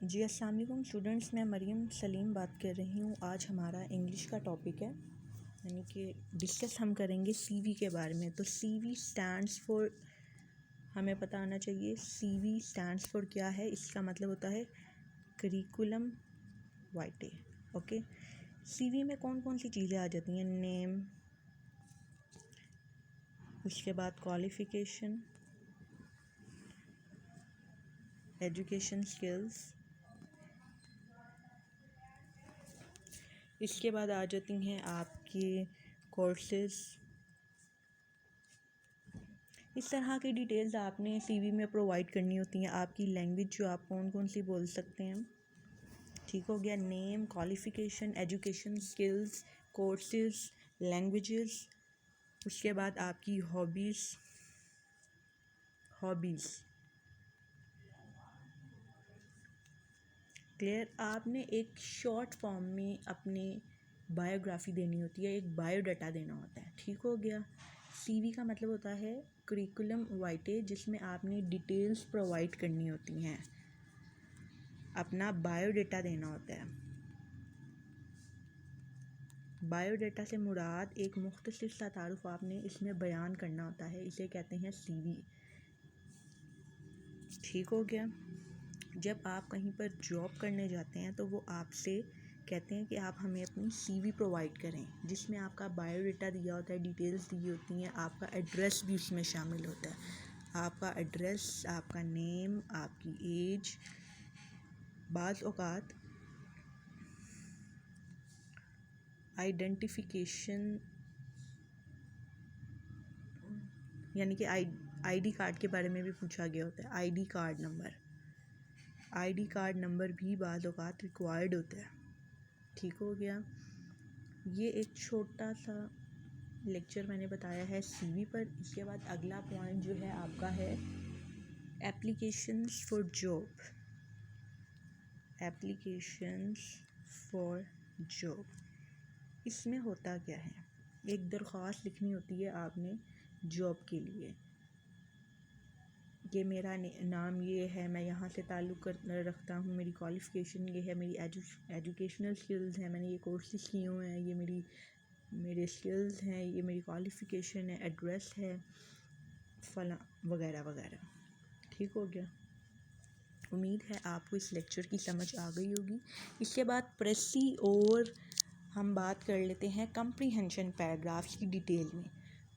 जी अस्सलाम वालेकुम स्टूडेंट्स, मैं मरीम सलीम बात कर रही हूँ। आज हमारा इंग्लिश का टॉपिक है, यानी कि डिस्कस हम करेंगे सीवी के बारे में। तो सीवी स्टैंड्स फॉर, हमें पता आना चाहिए सीवी स्टैंड्स फॉर क्या है। इसका मतलब होता है करिकुलम वाइटे। ओके, सीवी में कौन कौन सी चीज़ें आ जाती हैं? नेम, उसके बाद क्वालिफ़िकेशन, एजुकेशन स्किल्स, इसके बाद आ जाती हैं आपके कोर्सेज। इस तरह की डिटेल्स आपने सीवी में प्रोवाइड करनी होती हैं। आपकी लैंग्वेज जो आप कौन कौन सी बोल सकते हैं, ठीक हो गया। Name, qualification, education skills, courses, languages. उसके बाद आपकी हॉबीज़ क्लियर। आपने एक शॉर्ट फॉर्म में अपने बायोग्राफी देनी होती है, एक बायोडाटा देना होता है, ठीक हो गया। सीवी का मतलब होता है करिकुलम वाइटे, जिसमें आपने डिटेल्स प्रोवाइड करनी होती हैं, अपना बायोडाटा देना होता है। बायोडाटा से मुराद एक मुख्तसर सा तारुफ आपने इसमें बयान करना होता है, इसे कहते हैं सीवी, ठीक हो गया। जब आप कहीं पर जॉब करने जाते हैं तो वो आपसे कहते हैं कि आप हमें अपनी सीवी प्रोवाइड करें, जिसमें आपका बायोडाटा दिया होता है, डिटेल्स दी होती हैं, आपका एड्रेस भी उसमें शामिल होता है। आपका एड्रेस, आपका नेम, आपकी एज, बाज़ औक़ात आइडेंटिफिकेशन, यानी कि आईडी कार्ड के बारे में भी पूछा गया होता है। आईडी कार्ड नंबर भी बाज़ औक़ात रिक्वायर्ड होता है, ठीक हो गया। ये एक छोटा सा लेक्चर मैंने बताया है सीवी पर। इसके बाद अगला पॉइंट जो है आपका है एप्लीकेशंस फॉर जॉब। इसमें होता क्या है, एक दरख्वास्त लिखनी होती है आपने जॉब के लिए कि मेरा नाम ये है, मैं यहाँ से ताल्लुक़ रखता हूँ, मेरी क्वालिफ़िकेशन ये है, मेरी एजुकेशनल स्किल्स हैं, मैंने ये कोर्सेज किए हुए हैं, ये मेरे स्किल्स हैं, ये मेरी क्वालिफ़िकेशन है, एड्रेस है फला वगैरह वगैरह, ठीक हो गया। उम्मीद है आपको इस लेक्चर की समझ आ गई होगी। इसके बाद प्रेसी और हम बात कर लेते हैं कम्प्रीहेंशन पैराग्राफ्स की डिटेल में।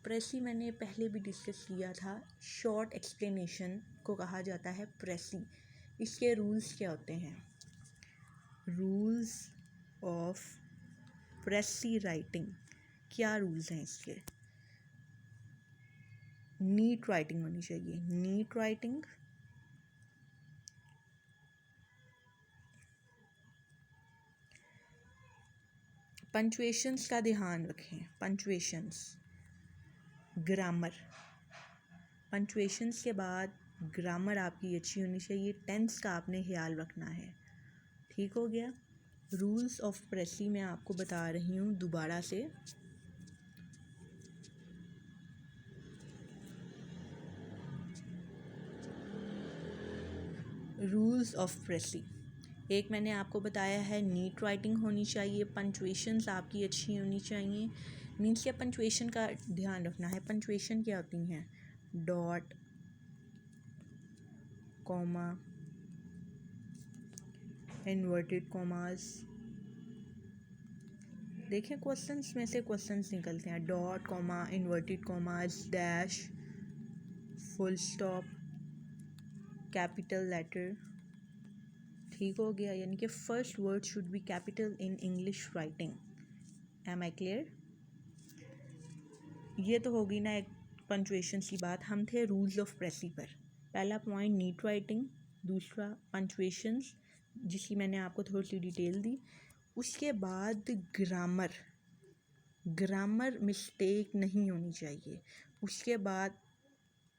प्रेसी मैंने पहले भी डिस्कस किया था, शॉर्ट एक्सप्लेनेशन को कहा जाता है प्रेसी। इसके रूल्स क्या होते हैं? रूल्स ऑफ प्रेसी राइटिंग, क्या रूल्स हैं इसके? नीट राइटिंग होनी चाहिए, नीट राइटिंग, पंचुएशंस का ध्यान रखें, पंचुएशंस, ग्रामर, पंचुएशंस के बाद ग्रामर आपकी अच्छी होनी चाहिए, टेंस का आपने ख्याल रखना है, ठीक हो गया। रूल्स ऑफ प्रेसी मैं आपको बता रही हूँ दोबारा से। रूल्स ऑफ प्रेसी, एक मैंने आपको बताया है नीट राइटिंग होनी चाहिए, पंचुएशंस आपकी अच्छी होनी चाहिए। मीन्स क्या पंचुएशन का ध्यान रखना है? पंचुएशन क्या होती हैं? Dot, comma, inverted commas. देखें क्वेश्चंस में से क्वेश्चंस निकलते हैं, dot, comma, inverted commas, dash, full stop, capital letter, ठीक हो गया। यानी कि first word should be capital in English writing. Am I clear? ये तो होगी ना एक पंचुएशन की बात। हम थे रूल्स ऑफ प्रेसी पर। पहला पॉइंट नीट राइटिंग, दूसरा पंचुएशंस जिसकी मैंने आपको थोड़ी सी डिटेल दी। उसके बाद ग्रामर मिस्टेक नहीं होनी चाहिए। उसके बाद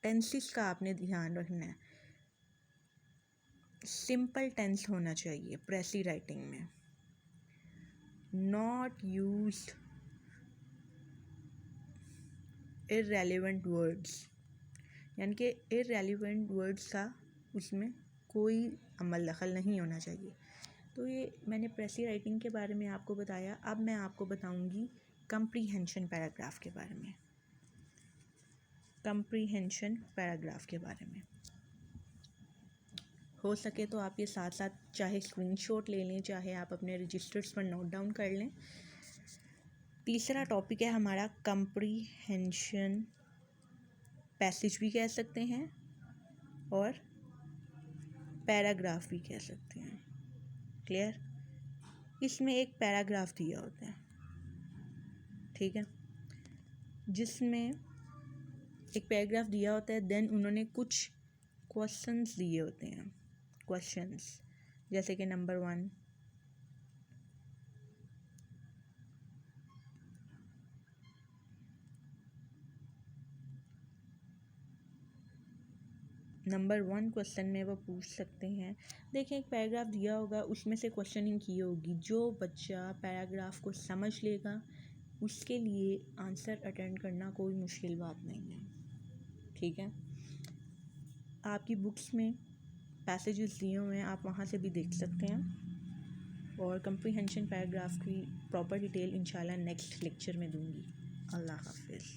टेंसेस का आपने ध्यान रखना है, सिंपल टेंस होना चाहिए प्रेसी राइटिंग में। नॉट यूज्ड इररेलेवेंट वर्ड्स, यानी कि इररेलेवेंट वर्ड्स का उसमें कोई अमल दखल नहीं होना चाहिए। तो ये मैंने प्रेसी राइटिंग के बारे में आपको बताया। अब मैं आपको बताऊंगी कंप्रीहेंशन पैराग्राफ के बारे में। कंप्रीहेंशन पैराग्राफ के बारे में हो सके तो आप ये साथ साथ चाहे स्क्रीनशॉट ले लें, चाहे आप अपने रजिस्टर्स पर नोट डाउन कर लें। तीसरा टॉपिक है हमारा कंप्रीहेंशन पैसेज भी कह सकते हैं और पैराग्राफ भी कह सकते हैं। क्लियर? इसमें एक पैराग्राफ दिया होता है, ठीक है, जिसमें एक पैराग्राफ दिया होता है, देन उन्होंने कुछ क्वेश्चंस दिए होते हैं। क्वेश्चंस जैसे कि नंबर 1, क्वेश्चन में वो पूछ सकते हैं। देखिए, एक पैराग्राफ दिया होगा, उसमें से क्वेश्चनिंग की होगी। जो बच्चा पैराग्राफ को समझ लेगा उसके लिए आंसर अटेंड करना कोई मुश्किल बात नहीं है, ठीक है। आपकी बुक्स में पैसेजेस दिए हुए हैं, आप वहाँ से भी देख सकते हैं। और कंप्रीहेंशन पैराग्राफ की प्रॉपर डिटेल इंशाल्लाह नेक्स्ट लेक्चर में दूंगी। अल्लाह हाफिज़।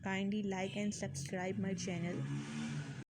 Kindly like and subscribe my channel.